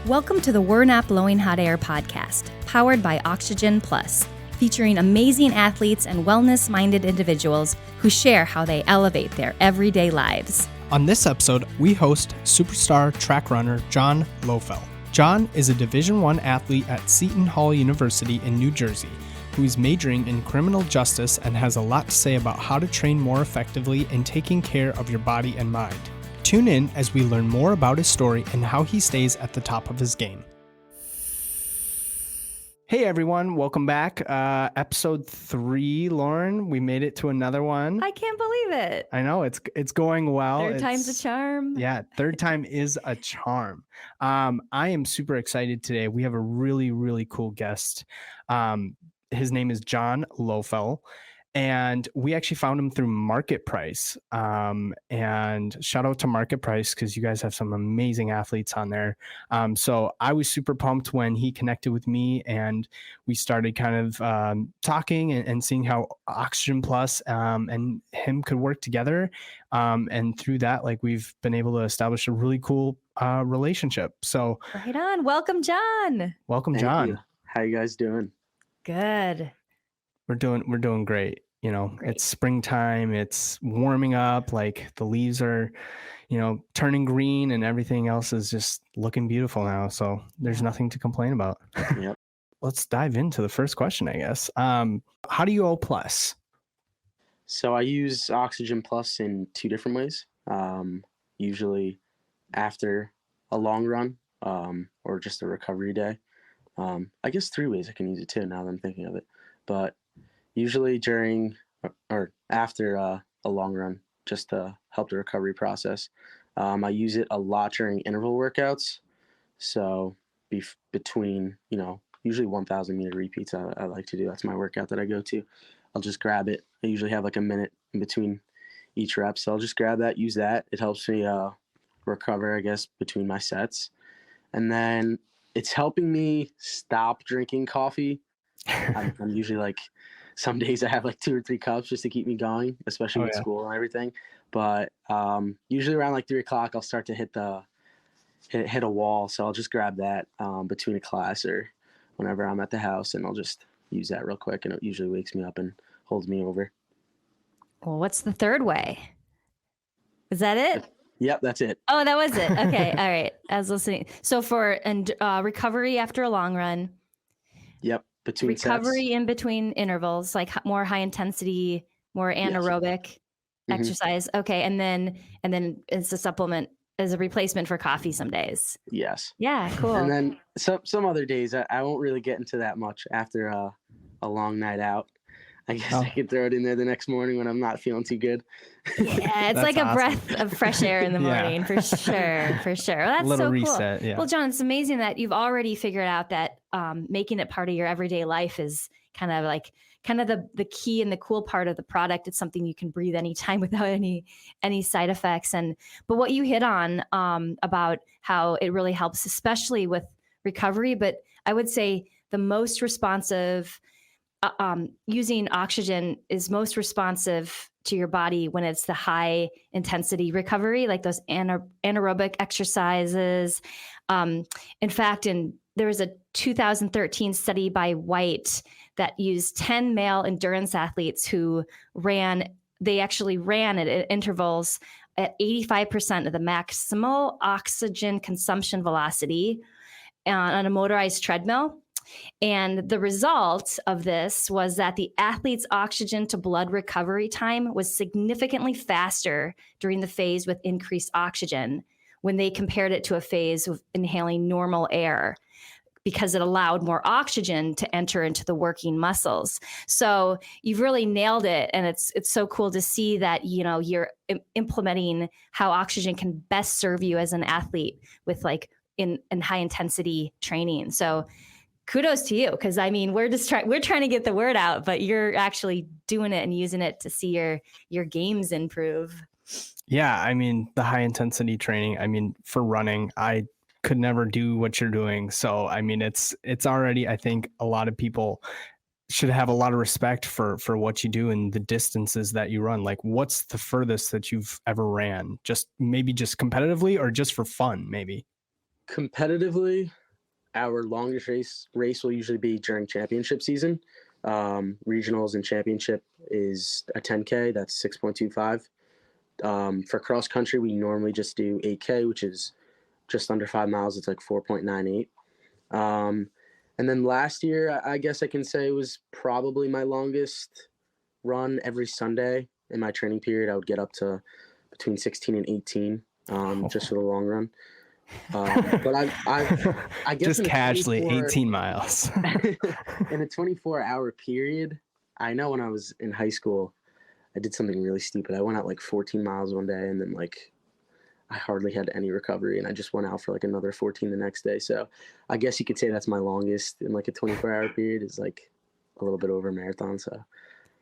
Welcome to the We're Not Blowing Hot Air podcast, powered by Oxygen Plus, featuring amazing athletes and wellness-minded individuals who share how they elevate their everyday lives. On this episode, we host superstar track runner John Loeffel. John is a Division I athlete at Seton Hall University in New Jersey, who is majoring in criminal justice and has a lot to say about how to train more effectively in taking care of your body and mind. Tune in as we learn more about his story and how he stays at the top of his game. Hey everyone, welcome back. Episode 3, Lauren. We made it to another one. I can't believe it. I know, it's going well. Third time's a charm. Yeah, third time is a charm. I am super excited today. We have a really, really cool guest. His name is John Loeffel. And we actually found him through MarketPryce. And shout out to MarketPryce because you guys have some amazing athletes on there. So I was super pumped when he connected with me and we started kind of talking and seeing how Oxygen Plus and him could work together. And through that, like we've been able to establish a really cool relationship. So right on. Welcome, John. Welcome, Thank John. you. How you guys doing? Good. We're doing great. You know, great. It's springtime, it's warming up, like the leaves are, turning green and everything else is just looking beautiful now. So there's nothing to complain about. Yep. Let's dive into the first question, I guess. How do you O+? So I use Oxygen Plus in 2 different ways. Usually after a long run or just a recovery day. I guess 3 ways I can use it too now that I'm thinking of it. But usually during or after a long run, just to help the recovery process. I use it a lot during interval workouts. So between, usually 1,000 meter repeats I like to do. That's my workout that I go to. I'll just grab it. I usually have like a minute in between each rep. So I'll just grab that, use that. It helps me recover, I guess, between my sets. And then it's helping me stop drinking coffee. I'm usually like, some days I have like 2 or 3 cups just to keep me going, especially with school and everything. But usually around like 3 o'clock, I'll start to hit a wall. So I'll just grab that between a class or whenever I'm at the house, and I'll just use that real quick. And it usually wakes me up and holds me over. Well, what's the third way? Is that it? Yep, that's it. Oh, that was it. Okay. All right. I was listening. So for recovery after a long run. Yep. Between recovery sets. In between intervals, like more high intensity, more anaerobic exercise. Okay. And then it's a supplement as a replacement for coffee some days. Yes. Yeah. Cool. And then some other days I won't really get into that much after a long night out. I guess I can throw it in there the next morning when I'm not feeling too good. Yeah, it's like a breath of fresh air in the morning, for sure, for sure. Well, that's little so reset, cool. yeah. Well, John, it's amazing that you've already figured out that making it part of your everyday life is kind of the key and the cool part of the product. It's something you can breathe anytime without any side effects. But what you hit on about how it really helps, especially with recovery. But I would say the most responsive. Using oxygen is most responsive to your body when it's the high intensity recovery, like those anaerobic exercises. In fact, there was a 2013 study by White that used 10 male endurance athletes who actually ran at intervals at 85% of the maximal oxygen consumption velocity on a motorized treadmill. And the result of this was that the athlete's oxygen to blood recovery time was significantly faster during the phase with increased oxygen when they compared it to a phase of inhaling normal air, because it allowed more oxygen to enter into the working muscles. So you've really nailed it. And it's so cool to see that, you're implementing how oxygen can best serve you as an athlete with like in high intensity training. So kudos to you, because we're trying to get the word out, but you're actually doing it and using it to see your games improve. Yeah, the high intensity training, for running, I could never do what you're doing. So, it's already, I think a lot of people should have a lot of respect for what you do and the distances that you run. Like, what's the furthest that you've ever ran? Just competitively or just for fun, maybe? Competitively, our longest race will usually be during championship season. Regionals and championship is a 10K. That's 6.25. For cross country, we normally just do 8K, which is just under 5 miles. It's like 4.98. And then last year, I guess I can say was probably my longest run. Every Sunday in my training period, I would get up to between 16 and 18, just for the long run. But I guess just casually 18 miles in a 24-hour period. I know when I was in high school, I did something really stupid. I went out like 14 miles one day, and then like I hardly had any recovery, and I just went out for like another 14 the next day. So I guess you could say that's my longest in like a 24-hour period, is like a little bit over a marathon. So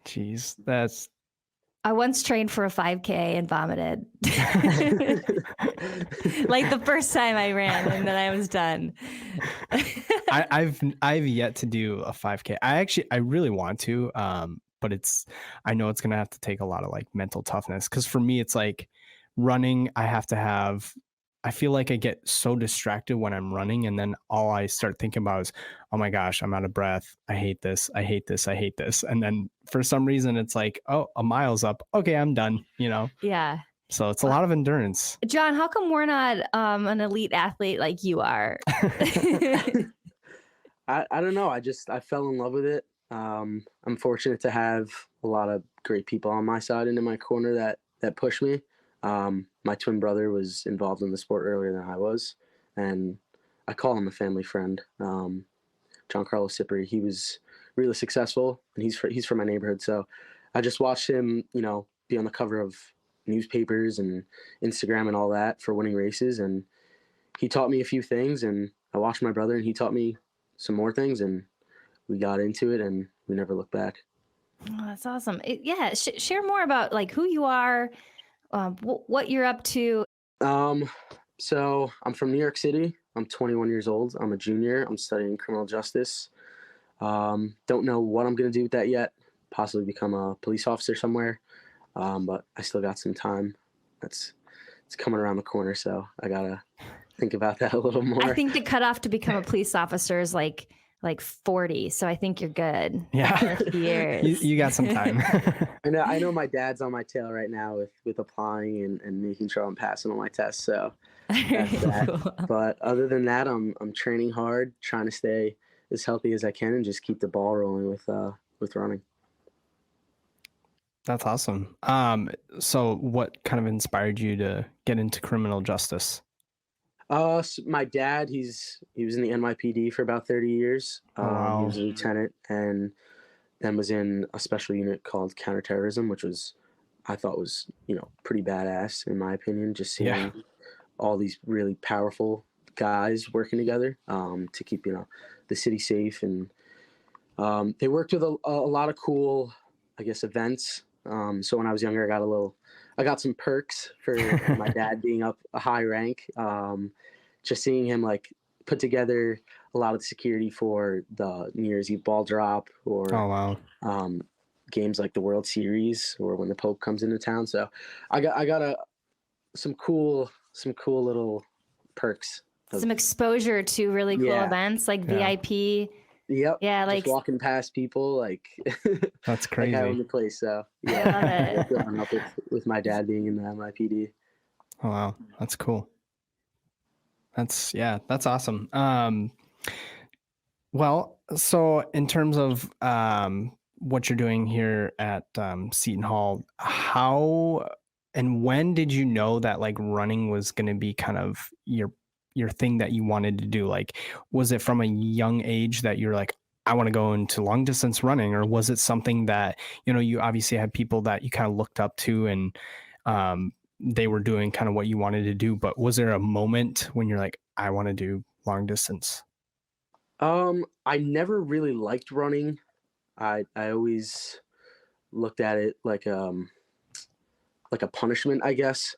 jeez, that's I once trained for a 5K and vomited. Like the first time I ran, and then I was done. I've yet to do a 5K. I really want to, but I know it's gonna have to take a lot of like mental toughness, because for me it's like running, I feel like I get so distracted when I'm running, and then all I start thinking about is, oh my gosh, I'm out of breath. I hate this. I hate this. I hate this. And then for some reason it's like, oh, a mile's up. Okay, I'm done, Yeah. So it's a lot of endurance. John, how come we're not an elite athlete like you are? I don't know. I fell in love with it. I'm fortunate to have a lot of great people on my side and in my corner that push me. My twin brother was involved in the sport earlier than I was, and I call him a family friend. John Carlos Sipri, he was really successful, and he's from my neighborhood. So I just watched him, be on the cover of newspapers and Instagram and all that for winning races. And he taught me a few things, and I watched my brother, and he taught me some more things, and we got into it, and we never looked back. Oh, that's awesome. Share more about like who you are, what you're up to. So I'm from New York City. I'm 21 years old. I'm a junior. I'm studying criminal justice. Don't know what I'm going to do with that yet. Possibly become a police officer somewhere. But I still got some time. It's coming around the corner, so I got to think about that a little more. I think the cutoff to become a police officer is like 40. So I think you're good. Yeah. Years. You got some time. I know my dad's on my tail right now with applying and making sure I'm passing all my tests. So that's that. Cool. But other than that, I'm training hard, trying to stay as healthy as I can, and just keep the ball rolling with running. That's awesome. So what kind of inspired you to get into criminal justice? So my dad, he was in the NYPD for about 30 years. Wow. He was a lieutenant, and then was in a special unit called counterterrorism, which I thought was, pretty badass in my opinion, just seeing all these really powerful guys working together, to keep, the city safe. And, they worked with a lot of cool, I guess, events. So when I was younger, I got some perks for my dad being up a high rank. Just seeing him like put together a lot of the security for the New Year's Eve ball drop, or games like the World Series, or when the Pope comes into town. So I got some cool little perks. Some exposure to really cool events like VIP. Yep. Yeah, like just walking past people, like that's crazy. Like I own the place, so yeah. Growing up with my dad being in the NYPD. Oh wow, that's cool. That's awesome. Well, so in terms of what you're doing here at Seton Hall, how and when did you know that like running was going to be kind of your thing that you wanted to do? Like, was it from a young age that you're like, I want to go into long distance running, or was it something that, you obviously had people that you kind of looked up to and they were doing kind of what you wanted to do, but was there a moment when you're like, I want to do long distance? I never really liked running. I always looked at it like a punishment, I guess.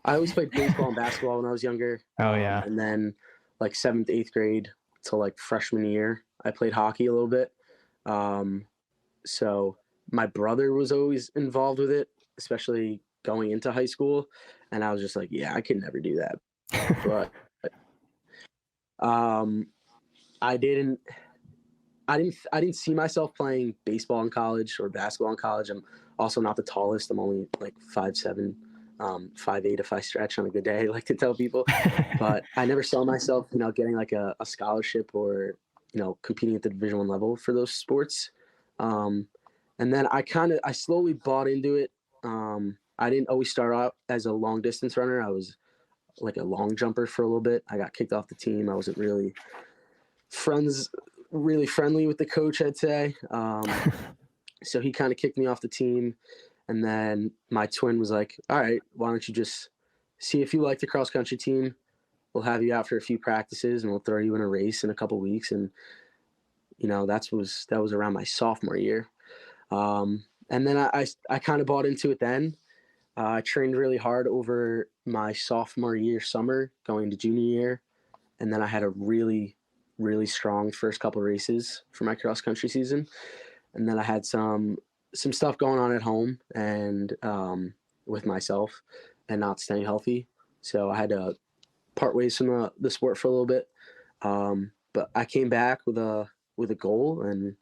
I always played baseball and basketball when I was younger. Oh yeah. And then like 7th, 8th grade till like freshman year, I played hockey a little bit. So my brother was always involved with it, especially going into high school. And I was just like, yeah, I could never do that. But Um, I didn't see myself playing baseball in college or basketball in college. I'm also not the tallest. I'm only like 5'7", 5'8" if I stretch on a good day, I like to tell people. But I never saw myself, getting like a scholarship or, competing at the Division I level for those sports. And then I slowly bought into it. I didn't always start out as a long distance runner. I was like a long jumper for a little bit. I got kicked off the team. I wasn't really friendly with the coach, I'd say. So he kind of kicked me off the team. And then my twin was like, all right, why don't you just see if you like the cross country team? We'll have you out for a few practices and we'll throw you in a race in a couple weeks. And, that was around my sophomore year. And then I kind of bought into it then. I trained really hard over my sophomore year summer going to junior year. And then I had a really, really strong first couple races for my cross country season. And then I had some stuff going on at home and with myself and not staying healthy. So I had to part ways from the sport for a little bit. But I came back with a goal, and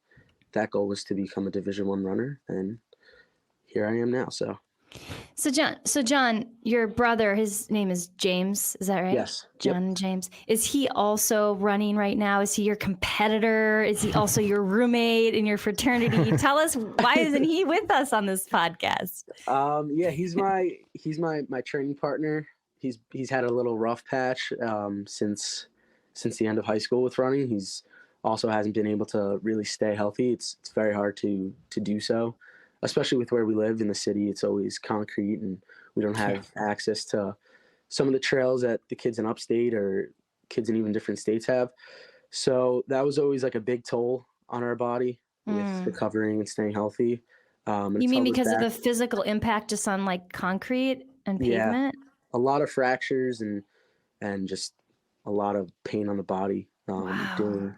that goal was to become a Division I runner. And here I am now. So John, your brother, his name is James, is that right? Yes. John Yep. James. Is he also running right now? Is he your competitor? Is he also your roommate in your fraternity? Tell us, why isn't he with us on this podcast? Yeah, he's my training partner. He's had a little rough patch since the end of high school with running. He's also hasn't been able to really stay healthy. It's very hard to do so, especially with where we live in the city. It's always concrete, and we don't have access to some of the trails that the kids in upstate or kids in even different states have. So that was always like a big toll on our body with recovering and staying healthy. You mean because of the physical impact just on like concrete and pavement? Yeah, a lot of fractures and just a lot of pain on the body. Doing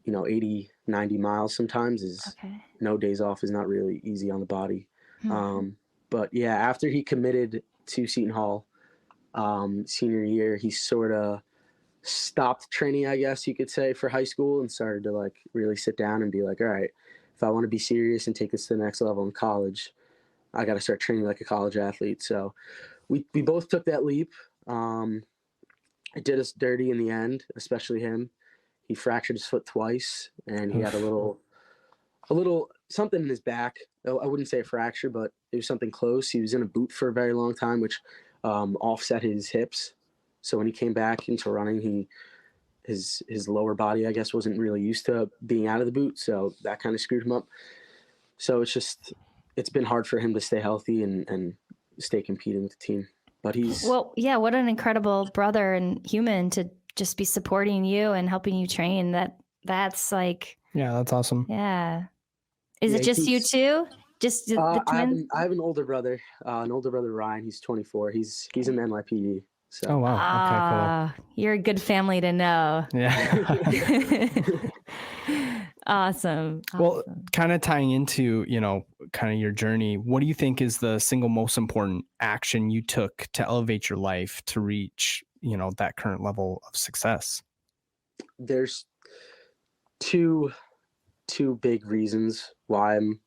80, 90 miles sometimes is no days off is not really easy on the body. But yeah, after he committed to Seton Hall senior year, he sort of stopped training, I guess you could say, for high school and started to like really sit down and be like, all right, if I want to be serious and take this to the next level in college, I got to start training like a college athlete. So we both took that leap. It did us dirty in the end, especially him. He fractured his foot twice, and he had a little something in his back. I wouldn't say a fracture, but it was something close. He was in a boot for a very long time, which offset his hips. So when he came back into running, his lower body, I guess, wasn't really used to being out of the boot, so that kind of screwed him up. So it's been hard for him to stay healthy and stay competing with the team. But what an incredible brother and human to just be supporting you and helping you train. That's like, yeah, that's awesome. Yeah. Is it just you two? Just the twins? I have an older brother, Ryan. He's 24. He's in the NYPD. So. Oh wow. Okay, cool. You're a good family to know. Yeah. Awesome. Well, kind of tying into, kind of your journey, what do you think is the single most important action you took to elevate your life to reach, that current level of success? There's two big reasons why I'm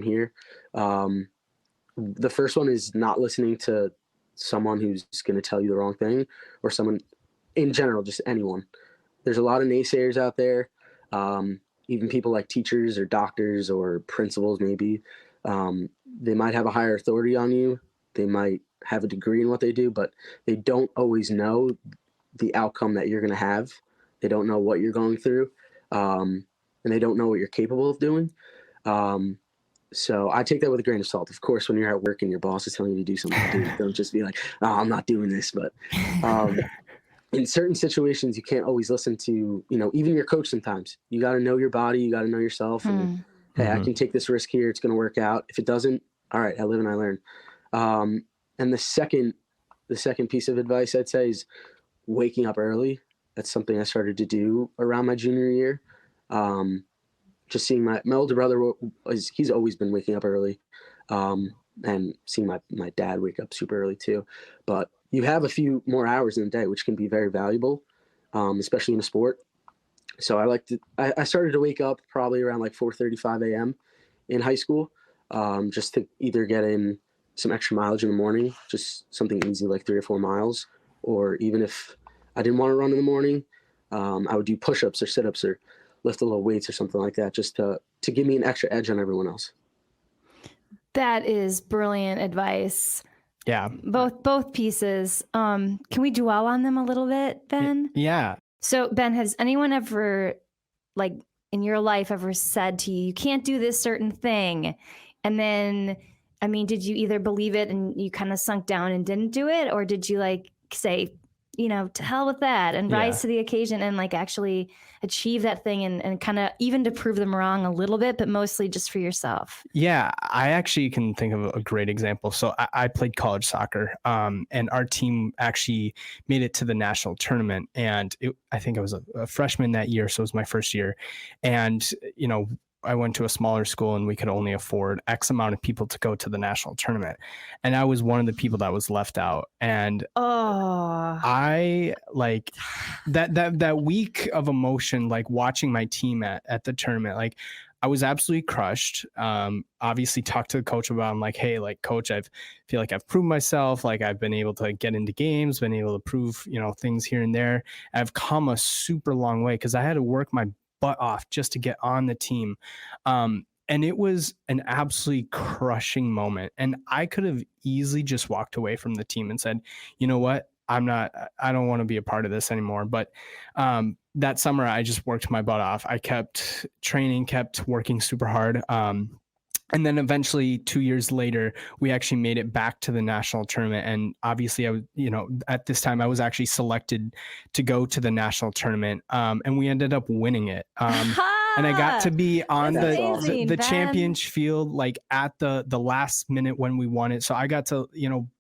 here. The first one is not listening to someone who's going to tell you the wrong thing, or someone in general, just anyone. There's a lot of naysayers out there. Even people like teachers or doctors or principals, maybe. They might have a higher authority on you. They might have a degree in what they do, but they don't always know the outcome that you're going to have. They don't know what you're going through. And they don't know what you're capable of doing. So I take that with a grain of salt. Of course, when you're at work and your boss is telling you to do something, don't just be like, oh, I'm not doing this. But in certain situations, you can't always listen to, even your coach sometimes. You got to know your body. You got to know yourself. And, hey, I can take this risk here. It's going to work out. If it doesn't, all right, I live and I learn. And the second piece of advice I'd say is waking up early. That's something I started to do around my junior year. Just seeing my older brother, he's always been waking up early, and seeing my dad wake up super early too. But you have a few more hours in the day, which can be very valuable. especially in a sport. So I started to wake up probably around like 4:35 a.m. in high school, just to either get in some extra mileage in the morning, just something easy like 3 or 4 miles, or even if I didn't want to run in the morning, I would do push-ups or sit-ups or lift a little weights or something like that, just to give me an extra edge on everyone else. That is brilliant advice. Yeah. Both pieces. Can we dwell on them a little bit, Ben? Yeah. So, Ben, has anyone ever, like in your life, ever said to you, you can't do this certain thing? And then, I mean, did you either believe it and you kind of sunk down and didn't do it? Or did you like say, to hell with that and rise to the occasion and like actually achieve that thing and kind of even to prove them wrong a little bit, but mostly just for yourself? Yeah, I actually can think of a great example. So I played college soccer, and our team actually made it to the national tournament. And I think I was a freshman that year, so it was my first year. And, I went to a smaller school and we could only afford X amount of people to go to the national tournament. And I was one of the people that was left out. And I like that week of emotion, like watching my team at the tournament, like I was absolutely crushed. Obviously talked to the coach about, I'm like, hey, like coach, I feel like I've proved myself. Like I've been able to get into games, been able to prove, things here and there. I've come a super long way because I had to work my butt off just to get on the team. And it was an absolutely crushing moment. And I could have easily just walked away from the team and said, you know what? I don't want to be a part of this anymore. But that summer, I just worked my butt off. I kept training, kept working super hard. And then eventually 2 years later, we actually made it back to the national tournament. And obviously at this time I was actually selected to go to the national tournament. And we ended up winning it. And I got to be on the championship field, like at the last minute when we won it. So I got to,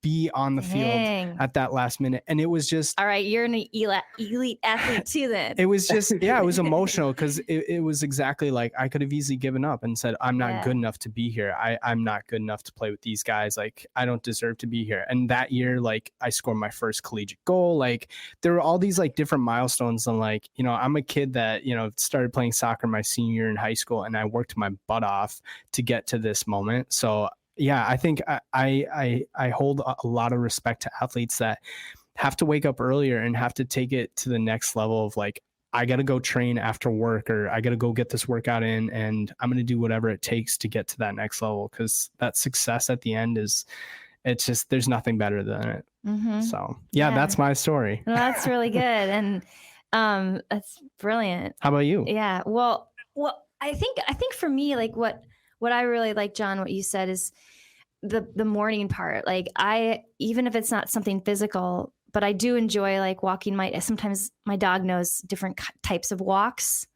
be on the field at that last minute. And it was just, all right, you're an elite athlete too then. It was just, it was emotional because it was exactly like I could have easily given up and said, I'm not good enough to be here. I'm not good enough to play with these guys. Like I don't deserve to be here. And that year, like I scored my first collegiate goal. Like there were all these like different milestones. And like, I'm a kid that, started playing soccer my senior year in high school, and I worked my butt off to get to this moment. So yeah, I think I hold a lot of respect to athletes that have to wake up earlier and have to take it to the next level of like, I got to go train after work, or I got to go get this workout in, and I'm going to do whatever it takes to get to that next level. Cause that success at the end it's just, there's nothing better than it. Mm-hmm. So yeah, that's my story. Well, that's really good. And that's brilliant. How about you? Yeah. Well, I think for me, like what I really like, John, what you said is the morning part. Like even if it's not something physical, but I do enjoy like walking sometimes my dog knows different types of walks.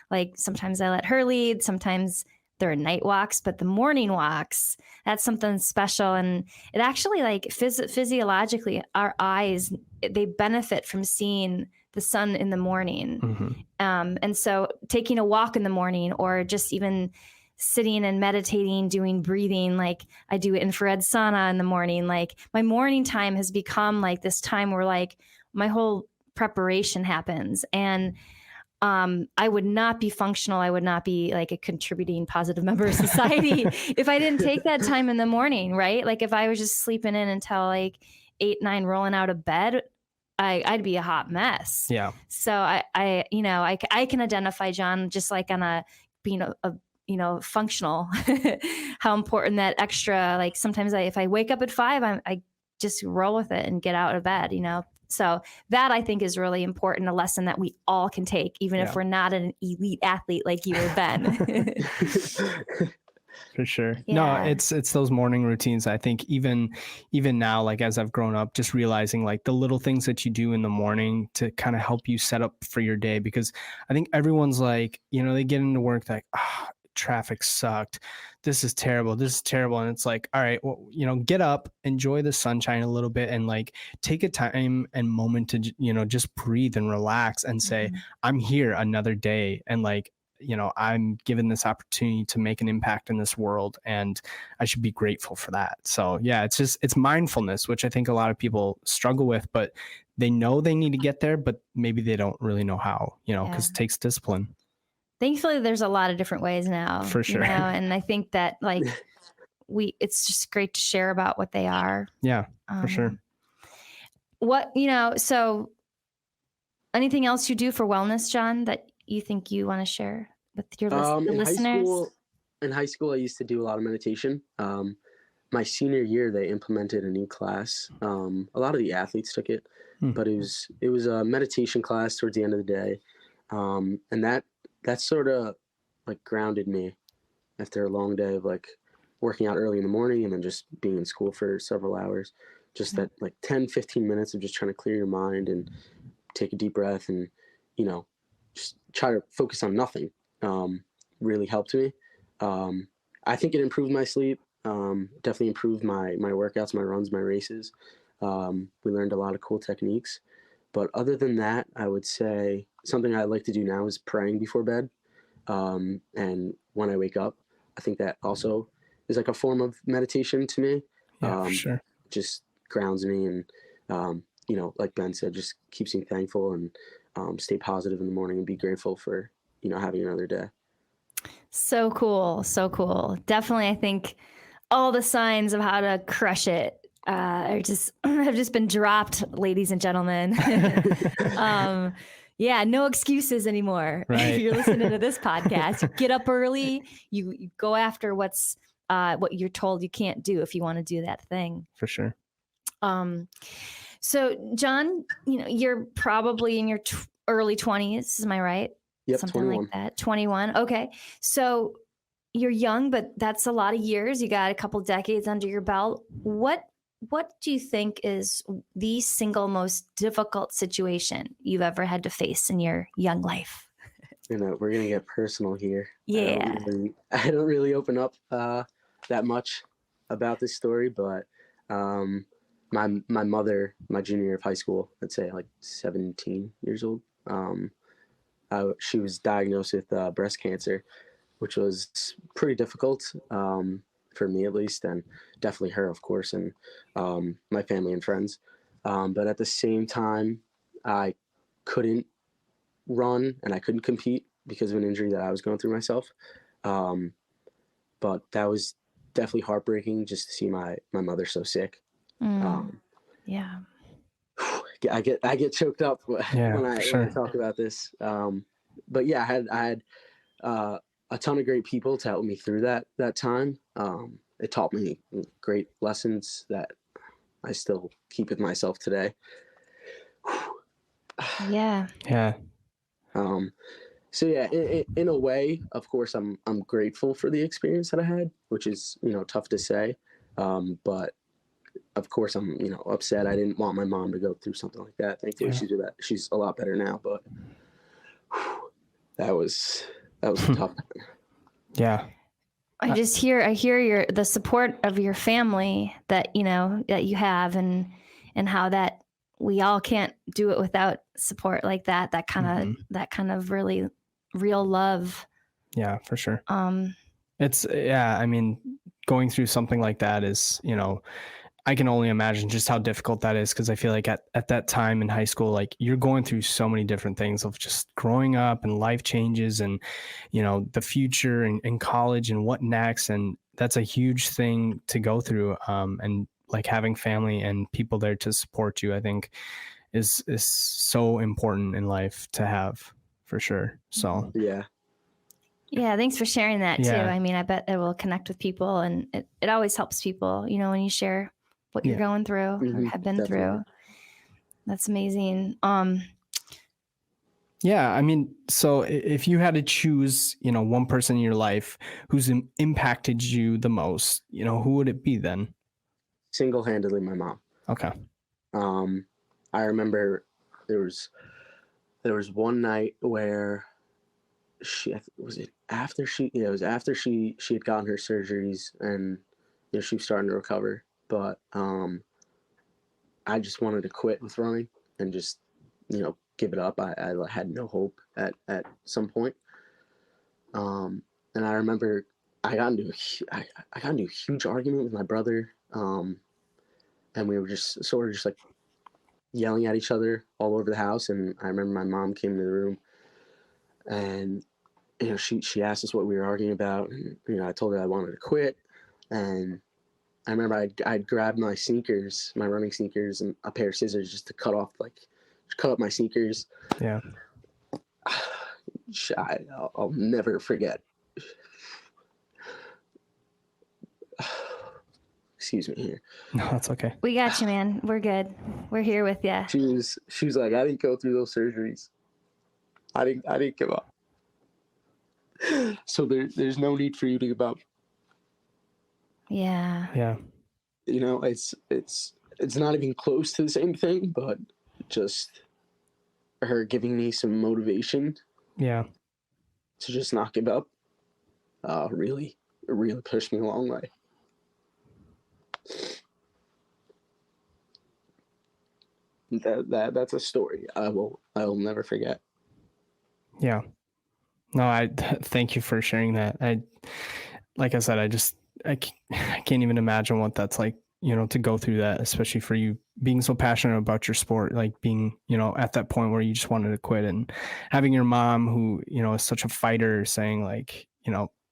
Like sometimes I let her lead, sometimes there are night walks, but the morning walks, that's something special. And it actually like physiologically, our eyes, they benefit from seeing the sun in the morning. Mm-hmm. And so taking a walk in the morning, or just even sitting and meditating, doing breathing, like I do infrared sauna in the morning. Like my morning time has become like this time where like my whole preparation happens. And I would not be functional. I would not be like a contributing positive member of society if I didn't take that time in the morning, right? Like if I was just sleeping in until like 8, 9, rolling out of bed, I'd be a hot mess. Yeah. So I can identify, John, just like on a being a functional, how important that extra, like sometimes if I wake up at 5, I just roll with it and get out of bed, So that I think is really important, a lesson that we all can take, even if we're not an elite athlete like you or Ben. For sure. Yeah. No, it's those morning routines. I think even now, like as I've grown up, just realizing like the little things that you do in the morning to kind of help you set up for your day, because I think everyone's like, they get into work like, traffic sucked. This is terrible. And it's like, all right, well, get up, enjoy the sunshine a little bit, and like take a time and moment to, just breathe and relax and say, mm-hmm. I'm here another day. And like, I'm given this opportunity to make an impact in this world, and I should be grateful for that. So yeah, it's mindfulness, which I think a lot of people struggle with, but they know they need to get there, but maybe they don't really know how, because Yeah. it takes discipline. Thankfully, there's a lot of different ways now. For sure. And I think that like it's just great to share about what they are. Yeah, for sure. So anything else you do for wellness, John, that you think you want to share with your listeners? In high school, I used to do a lot of meditation. My senior year, they implemented a new class. A lot of the athletes took it, but it was a meditation class towards the end of the day, and that sort of like grounded me after a long day of like working out early in the morning and then just being in school for several hours. Just that like 10, 15 minutes of just trying to clear your mind and take a deep breath and, just try to focus on nothing, really helped me. I think it improved my sleep, definitely improved my workouts, my runs, my races. We learned a lot of cool techniques. But other than that, I would say something I like to do now is praying before bed. And when I wake up, I think that also is like a form of meditation to me. Yeah, for sure. Just grounds me and, like Ben said, just keeps me thankful and stay positive in the morning and be grateful for, having another day. So cool. So cool. Definitely, I think all the signs of how to crush it have just been dropped, ladies and gentlemen. Yeah, no excuses anymore. Right. If you're listening to this podcast, you get up early, you go after what you're told you can't do if you want to do that thing. For sure. So John, you're probably in your early 20s. Am I right? Yep, Something 21. like that. 21. Okay. So you're young, but that's a lot of years. You got a couple decades under your belt. What do you think is the single most difficult situation you've ever had to face in your young life? We're going to get personal here. Yeah. I don't really open up that much about this story, but my mother, my junior year of high school, I'd say like 17 years old, she was diagnosed with breast cancer, which was pretty difficult for me at least, and definitely her, of course, and my family and friends. But at the same time, I couldn't run and I couldn't compete because of an injury that I was going through myself. But that was definitely heartbreaking just to see my mother so sick. Yeah. I get choked up when I talk about this. But yeah, I had a ton of great people to help me through that time. It taught me great lessons that I still keep with myself today. Yeah. Yeah. So yeah, in a way, of course, I'm grateful for the experience that I had, which is, tough to say. But of course I'm, upset. I didn't want my mom to go through something like that. Thankfully she's a lot better now, but that was tough. Yeah. I hear the support of your family that that you have, and how that we all can't do it without support like that. That kind of really real love. Yeah, for sure. I mean, going through something like that is, I can only imagine just how difficult that is, because I feel like at that time in high school, like you're going through so many different things of just growing up and life changes and, the future and college and what next. And that's a huge thing to go through. And like having family and people there to support you, I think is so important in life to have, for sure. So yeah. Yeah, thanks for sharing that too. I mean, I bet it will connect with people, and it always helps people, when you share what you're going through or have been through. That's amazing. Yeah, I mean, so if you had to choose, one person in your life who's impacted you the most, who would it be then? Single-handedly, my mom. Okay. I remember there was one night where it was after she had gotten her surgeries and she was starting to recover, but I just wanted to quit with running and just give it up. I had no hope at some point, and I remember I got into a huge argument with my brother, and we were just sort of just like yelling at each other all over the house. And I remember my mom came into the room, and she asked us what we were arguing about, and I told her I wanted to quit. And I remember I'd grabbed my sneakers, my running sneakers, and a pair of scissors just to cut up my sneakers. Yeah. I'll never forget. Excuse me here. No, that's okay. We got you, man. We're good. We're here with you. She was like, I didn't go through those surgeries. I didn't give up. So there's no need for you to give up. Yeah. Yeah. It's not even close to the same thing, but just her giving me some motivation. Yeah. To just not give up. Really pushed me a long way. That's a story I will never forget. Yeah. No, I thank you for sharing that. Like I said, I can't even imagine what that's like, to go through that, especially for you being so passionate about your sport, like being, at that point where you just wanted to quit, and having your mom who, is such a fighter saying like,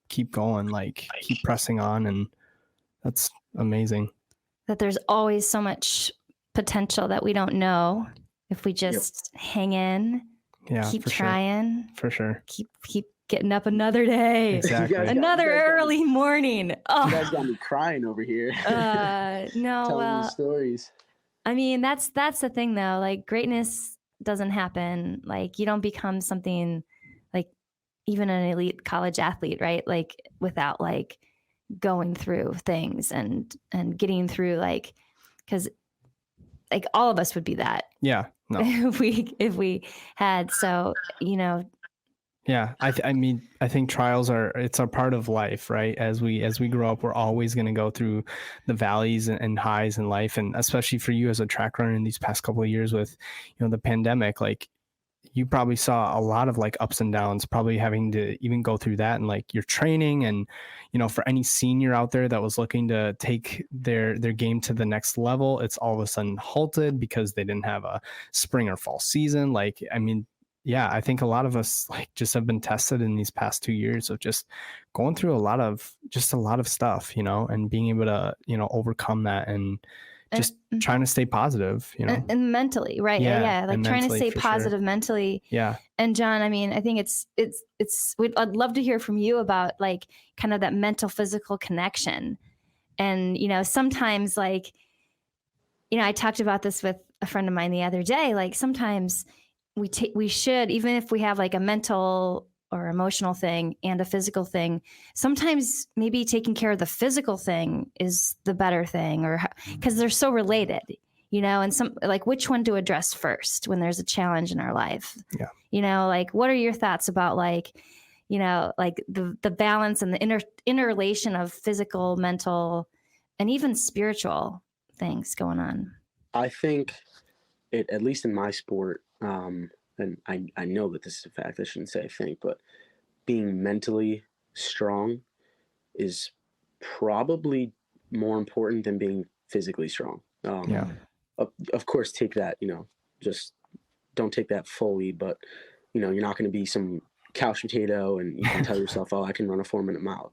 keep going, like keep pressing on. And that's amazing. That there's always so much potential that we don't know if we just hang in, keep trying, for sure. Keep getting up another day, exactly. another early morning. Oh, you guys got me crying over here. No, telling me stories. I mean, that's the thing though. Like greatness doesn't happen. Like you don't become something like even an elite college athlete, right? Like without like going through things and getting through, like, because like all of us would be that. Yeah. No. if we had, so, Yeah. I mean, I think trials it's a part of life, right? As we grow up, we're always going to go through the valleys and highs in life. And especially for you as a track runner in these past couple of years with, the pandemic, like you probably saw a lot of like ups and downs, probably having to even go through that and like your training. And, for any senior out there that was looking to take their game to the next level, it's all of a sudden halted because they didn't have a spring or fall season. Like, I mean, yeah, I think a lot of us like just have been tested in these past 2 years of just going through a lot of stuff, and being able to, overcome that and just trying to stay positive, and mentally, right? Yeah. Like trying to stay positive mentally. Yeah. And John, I mean, I think I'd love to hear from you about like kind of that mental physical connection. And, sometimes like, I talked about this with a friend of mine the other day, like sometimes we should, even if we have like a mental or emotional thing and a physical thing, sometimes maybe taking care of the physical thing is the better thing, or because they're so related, and some like which one to address first when there's a challenge in our life. Yeah. Like what are your thoughts about like, like the balance and the interrelation of physical, mental, and even spiritual things going on? I think at least in my sport, and I know that this is a fact, I shouldn't say I think, but being mentally strong is probably more important than being physically strong. Yeah. Of course, take that, just don't take that fully, but, you're not going to be some couch potato and you can tell yourself, oh, I can run a 4-minute mile.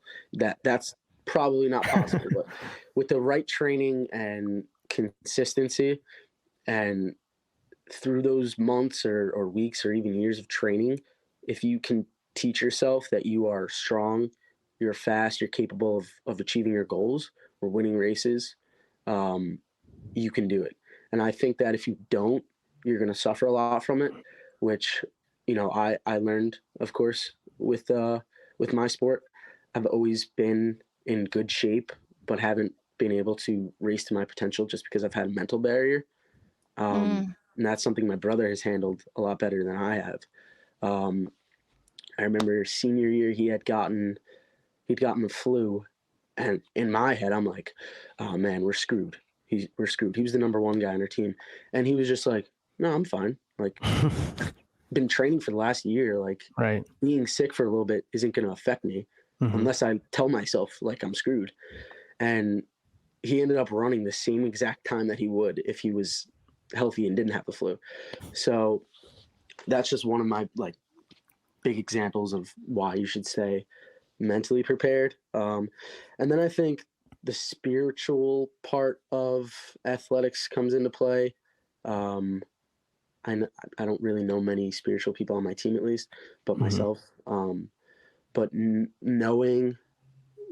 That's probably not possible, but with the right training and consistency and through those months or weeks or even years of training, if you can teach yourself that you are strong, you're fast, you're capable of achieving your goals or winning races, you can do it. And I think that if you don't, you're going to suffer a lot from it, which, I learned, of course, with my sport. I've always been in good shape, but haven't been able to race to my potential just because I've had a mental barrier. And that's something my brother has handled a lot better than I have. I remember senior year, he'd gotten the flu, and in my head, I'm like, oh man, we're screwed. We're screwed. He was the number one guy on our team. And he was just like, no, I'm fine. Like, been training for the last year. Like, right. Being sick for a little bit isn't going to affect me unless I tell myself like I'm screwed. And he ended up running the same exact time that he would if he was healthy and didn't have the flu. So that's just one of my like big examples of why you should stay mentally prepared. And then I think the spiritual part of athletics comes into play. I don't really know many spiritual people on my team, at least, but myself. But knowing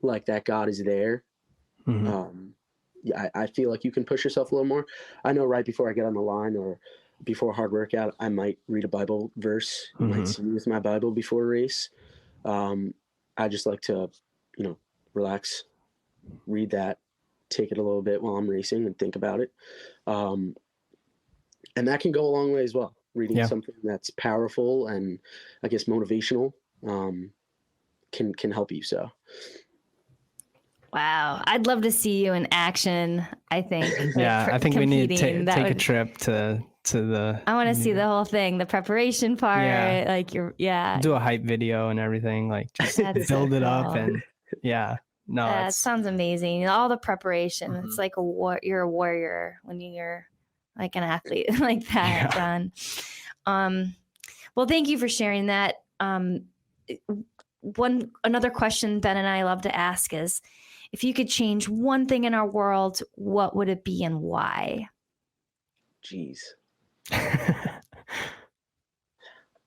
like that God is there, yeah, I feel like you can push yourself a little more. I know right before I get on the line or before a hard workout, I might read a Bible verse, might see with my Bible before a race. I just like to, relax, read that, take it a little bit while I'm racing and think about it. And that can go a long way as well. Reading something that's powerful and I guess motivational can help you. So. Wow. I'd love to see you in action, I think. Yeah, I think we need to take a trip to the... I want to see the whole thing, the preparation part, like do a hype video and everything, like just build it up and it sounds amazing. All the preparation. It's like you're a warrior when you're like an athlete like that, John. Well, thank you for sharing that. Another question Ben and I love to ask is, if you could change one thing in our world, what would it be and why? Jeez.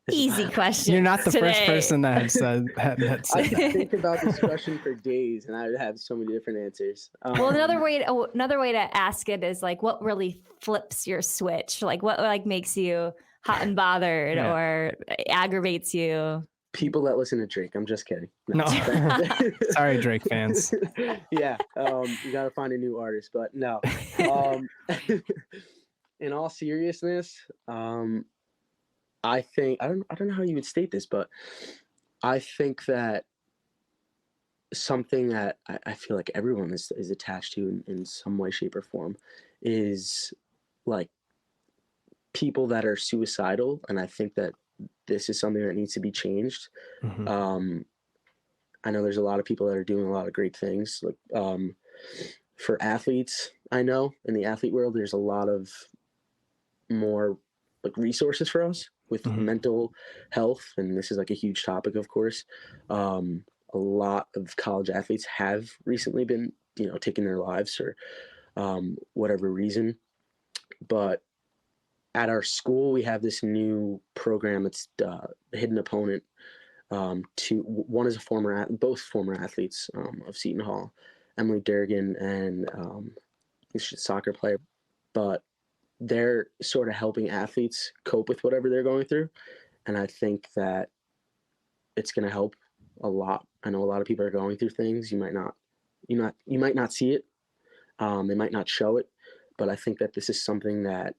Easy question. You're not the first person that has said that. I think about this question for days, and I have so many different answers. Well, another way to ask it is like, what really flips your switch? Like, what like makes you hot and bothered or aggravates you? People that listen to Drake. I'm just kidding. No. Sorry, Drake fans. Yeah, you got to find a new artist, but no. In all seriousness, I think I don't know how you would state this, but I think that something that I feel like everyone is attached to in some way, shape, or form is like people that are suicidal, and I think that this is something that needs to be changed. I know there's a lot of people that are doing a lot of great things. Like for athletes, I know in the athlete world, there's a lot of more like resources for us with mental health. And this is like a huge topic, of course. A lot of college athletes have recently been, taking their lives for whatever reason. But at our school, we have this new program. It's Hidden Opponent. One is both former athletes of Seton Hall, Emily Durgan and she's a soccer player. But they're sort of helping athletes cope with whatever they're going through, and I think that it's going to help a lot. I know a lot of people are going through things. You might not see it. They might not show it, but I think that this is something that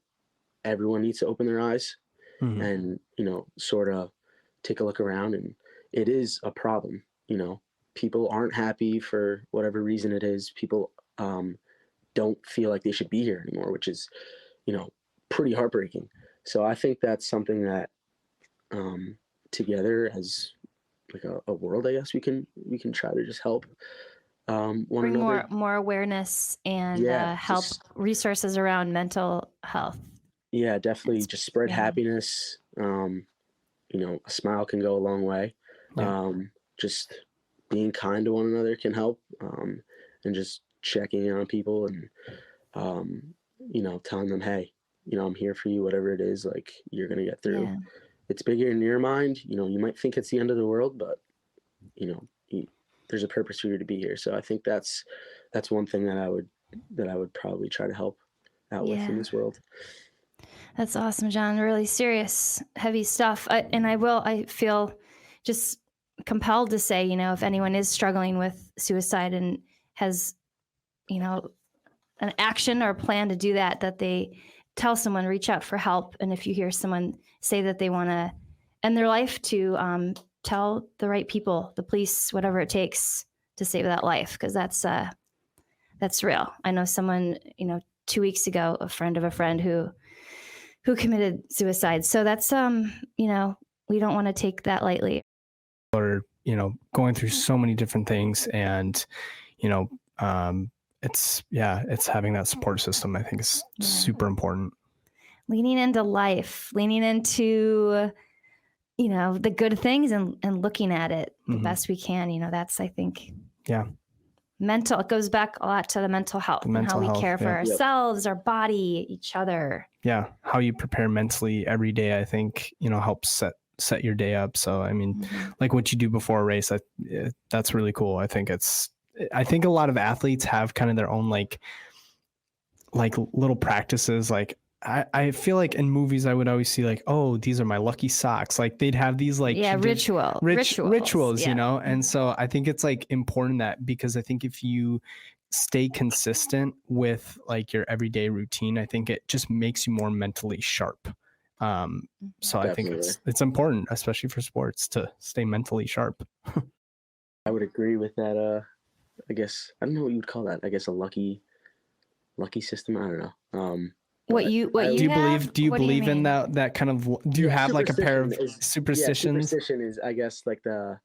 everyone needs to open their eyes and, sort of take a look around. And it is a problem. People aren't happy for whatever reason it is. People don't feel like they should be here anymore, which is, pretty heartbreaking. So I think that's something that together as like a world, I guess we can try to just help one bring another. more awareness and help resources around mental health. Yeah, definitely. Just spread happiness. A smile can go a long way. Just being kind to one another can help. And just checking in on people and, telling them, hey, I'm here for you, whatever it is, like you're going to get through. Yeah. It's bigger in your mind. You might think it's the end of the world, but, there's a purpose for you to be here. So I think that's one thing that I would probably try to help out with in this world. That's awesome, John. Really serious, heavy stuff. I feel just compelled to say, if anyone is struggling with suicide and has, an action or a plan to do that they tell someone, reach out for help. And if you hear someone say that they want to end their life, to tell the right people, the police, whatever it takes to save that life. Because that's real. I know someone, 2 weeks ago, a friend of a friend who committed suicide. So that's, we don't want to take that lightly. Or, going through so many different things and, it's having that support system, I think is super important. leaning into life, leaning into, the good things and looking at it the best we can. That's, I think, mental. It goes back a lot to the mental health and how we care for ourselves, our body, each other. Yeah. How you prepare mentally every day, I think, helps set your day up. So, I mean, like what you do before a race, that's really cool. I think a lot of athletes have kind of their own, like little practices. Like I feel like in movies, I would always see like, oh, these are my lucky socks. Like they'd have these like rituals, And so I think it's like important that, because I think if you stay consistent with like your everyday routine, I think it just makes you more mentally sharp. So I think it's important, especially for sports, to stay mentally sharp. I would agree with that. I guess, I don't know what you'd call that. I guess a lucky system. I don't know. Do you believe in that kind of, do you have like a pair of superstitions? Superstition is, I guess, like the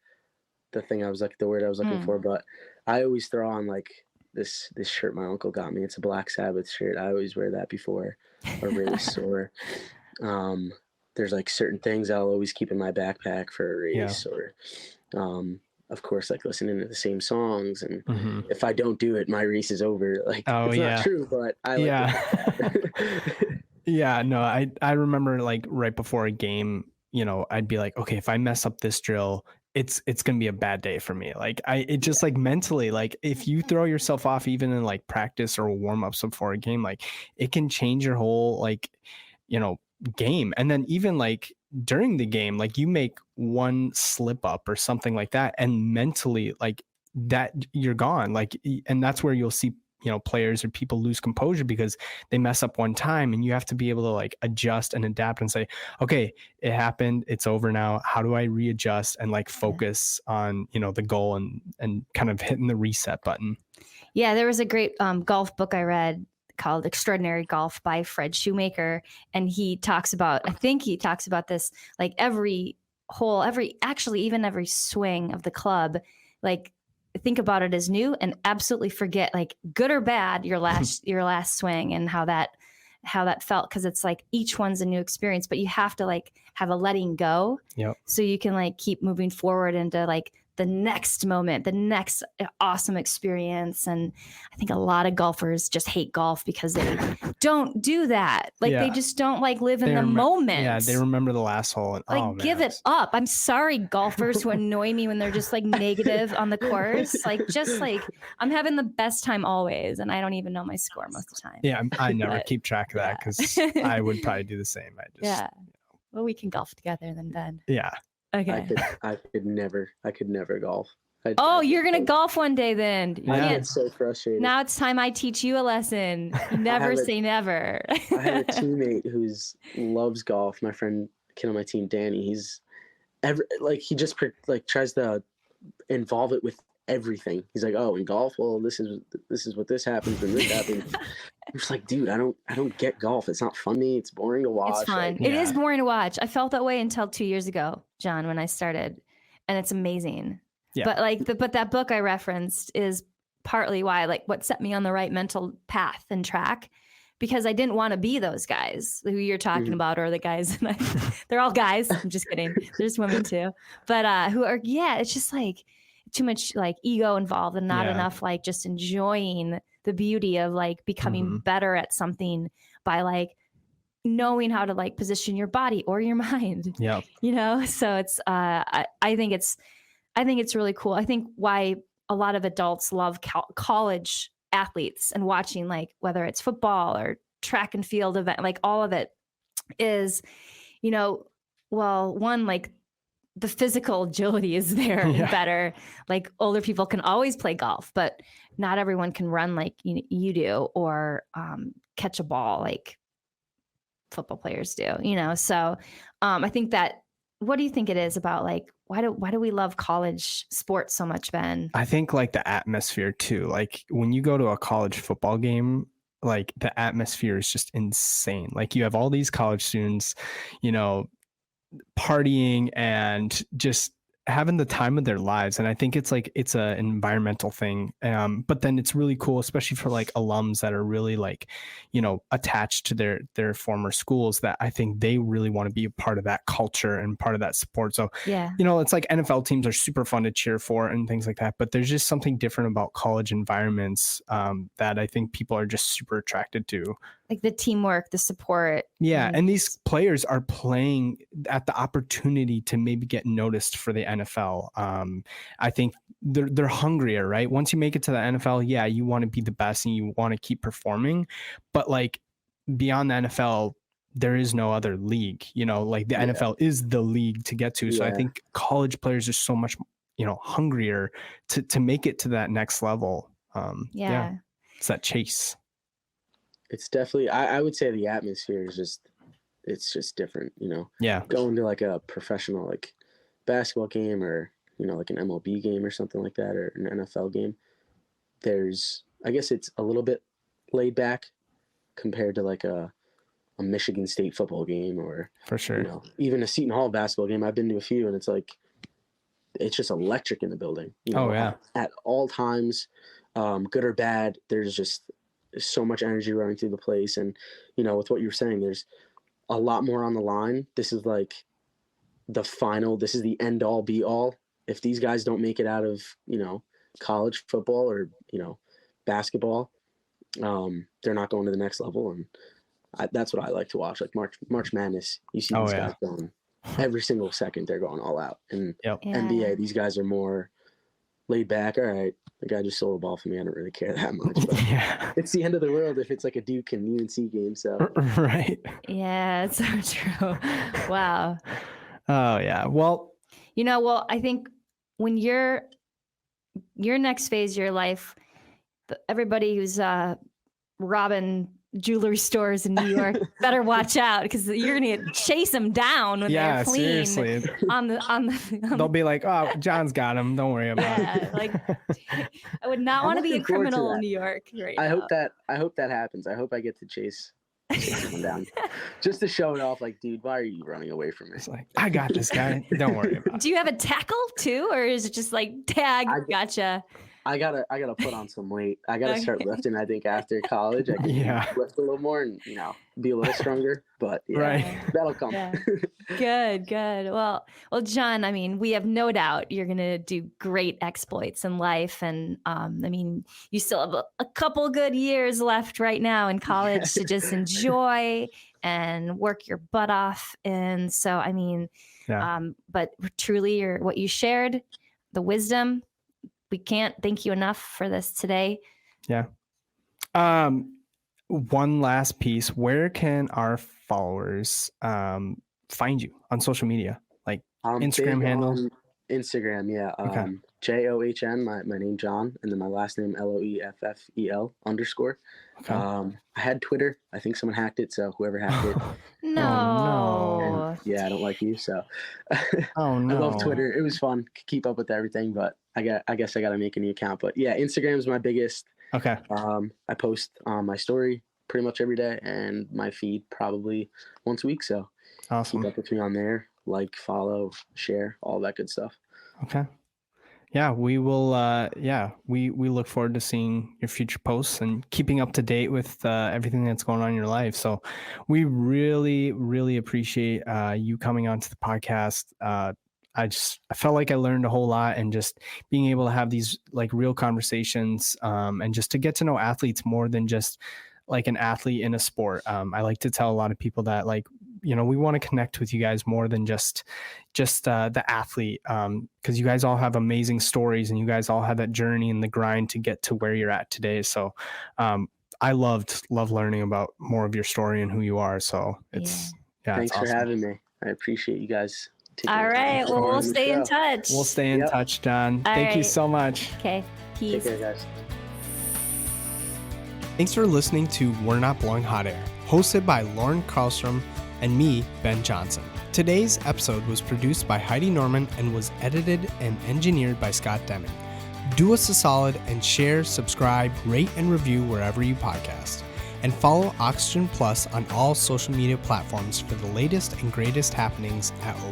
thing the word I was looking for, but I always throw on like this shirt my uncle got me. It's a Black Sabbath shirt. I always wear that before a race or there's like certain things I'll always keep in my backpack for a race or of course, like listening to the same songs, and if I don't do it, my race is over. Like, it's not true, but I like it. Yeah, no, I remember like right before a game, I'd be like, okay, if I mess up this drill, it's going to be a bad day for me. Like it just like mentally, like if you throw yourself off even in like practice or warm-ups before a game, like it can change your whole like, game. And then even like during the game, like you make one slip up or something like that, and mentally like that you're gone. Like, and that's where you'll see, players or people lose composure because they mess up one time, and you have to be able to like adjust and adapt and say, okay, it happened, it's over now. How do I readjust and like focus on, the goal and kind of hitting the reset button? Yeah. There was a great golf book I read called Extraordinary Golf by Fred Shoemaker. And he talks about this, like every swing of the club, like think about it as new and absolutely forget, like good or bad, your last swing and how that felt. Cause it's like each one's a new experience, but you have to like have a letting go. Yep. So you can like keep moving forward into like the next moment, the next awesome experience. And I think a lot of golfers just hate golf because they don't do that. Like they just don't like live in the moment. Yeah. They remember the last hole and like, give it up. I'm sorry, golfers who annoy me when they're just like negative on the course. Like, just like I'm having the best time always. And I don't even know my score most of the time. Yeah. I never keep track of that because I would probably do the same. Well, we can golf together then, Ben. Yeah. Okay. I could never golf. You're going to golf one day then. I get so frustrated. Now it's time I teach you a lesson. Never say never. I have a teammate who loves golf. My friend, kid on my team, Danny, he just tries to involve it with everything. He's like, oh, in golf, well, this is what this happens and this happens. I'm just like, dude, I don't get golf. It's not funny. It's boring to watch. It's fun. It is boring to watch. I felt that way until 2 years ago, John, when I started, and it's amazing. Yeah. But that book I referenced is partly why, like, what set me on the right mental path and track, because I didn't want to be those guys who you're talking about, or the guys. They're all guys. I'm just kidding. There's women too, but who are it's just like too much like ego involved and not enough like just enjoying the beauty of like becoming better at something by like knowing how to like position your body or your mind. Yeah. So it's I think it's really cool. I think why a lot of adults love college athletes and watching, like whether it's football or track and field event, like all of it is, one, like the physical agility is there and better. Like older people can always play golf, but not everyone can run like you do, or catch a ball like football players do, So I think that, what do you think it is about like, why do we love college sports so much, Ben? I think like the atmosphere too. Like when you go to a college football game, like the atmosphere is just insane. Like you have all these college students, partying and just having the time of their lives. And I think it's like, it's an environmental thing. But then it's really cool, especially for like alums that are really like, you know, attached to their former schools, that I think they really want to be a part of that culture and part of that support. So, Yeah. you know, it's like NFL teams are super fun to cheer for and things like that, but there's just something different about college environments that I think people are just super attracted to. Like the teamwork, the support. Yeah. And these players are playing at the opportunity to maybe get noticed for the NFL. I think they're hungrier, right? Once you make it to the NFL, yeah, you want to be the best and you want to keep performing. But like beyond the NFL, there is no other league, you know, like the NFL is the league to get to. So I think college players are so much, you know, hungrier to make it to that next level. It's that chase. It's definitely, I would say the atmosphere is just, it's just different, you know? Yeah. Going to like a professional, like basketball game or, you know, like an MLB game or something like that, or an NFL game. I guess it's a little bit laid back compared to like a Michigan State football game, or for sure, you know, even a Seton Hall basketball game. I've been to a few, and it's like, it's just electric in the building, you know, at all times, good or bad. There's just so much energy running through the place. And, you know, with what you're saying, there's a lot more on the line. This is like the final, this is the end all be all. If these guys don't make it out of, you know, college football or, you know, basketball, they're not going to the next level. And that's what I like to watch. Like March Madness, you see these guys going every single second, they're going all out. And NBA, these guys are more laid back. All right, the guy just stole the ball from me. I don't really care that much. But it's the end of the world if it's like a Duke and UNC game. So right. Yeah, it's so true. Wow. Oh yeah. Well, you know, I think when your next phase of your life, everybody who's robbing jewelry stores in New York better watch out, because you're gonna chase them down when they're clean. Seriously. On the They'll be like, "Oh, John's got him. Don't worry about it." Like, I would not want to be a criminal in New York right now. I hope that happens. I hope I get to chase someone down just to show it off. Like, dude, why are you running away from me? It's like, I got this guy. Don't worry about it. Do you have a tackle too, or is it just like tag? Gotcha. I gotta put on some weight. I gotta start lifting. I think after college, I can lift a little more and, you know, be a little stronger. But that'll come. Yeah. Good. Well, John, I mean, we have no doubt you're gonna do great exploits in life, and I mean, you still have a couple good years left right now in college to just enjoy and work your butt off. And so, I mean, but truly, what you shared, the wisdom. We can't thank you enough for this today. Yeah. One last piece. Where can our followers find you on social media? Like Instagram handle? Instagram, yeah. JOHN, my name John, and then my last name LOEFFEL _. Okay. I had Twitter. I think someone hacked it, so whoever hacked it. No. And, I don't like you, so. Oh no. I love Twitter. It was fun. Keep up with everything, but I guess I got to make a new account. But yeah, Instagram is my biggest. Okay. I post on my story pretty much every day, and my feed probably once a week. So awesome. Keep up with me on there. Like, follow, share, all that good stuff. Okay. Yeah, we will. We look forward to seeing your future posts and keeping up to date with everything that's going on in your life. So we really, really appreciate you coming onto the podcast. I felt like I learned a whole lot, and just being able to have these like real conversations and just to get to know athletes more than just like an athlete in a sport. I like to tell a lot of people that, like, you know, we want to connect with you guys more than just the athlete, because you guys all have amazing stories, and you guys all have that journey and the grind to get to where you're at today. So I love learning about more of your story and who you are. So it's thanks it's awesome. For having me. I appreciate you guys. All right. Well, we'll stay in touch. We'll stay in touch, John. Thank you so much. Okay. Peace. Take care, guys. Thanks for listening to We're Not Blowing Hot Air, hosted by Lauren Karlstrom and me, Ben Johnson. Today's episode was produced by Heidi Norman and was edited and engineered by Scott Deming. Do us a solid and share, subscribe, rate, and review wherever you podcast. And follow Oxygen Plus on all social media platforms for the latest and greatest happenings at O+.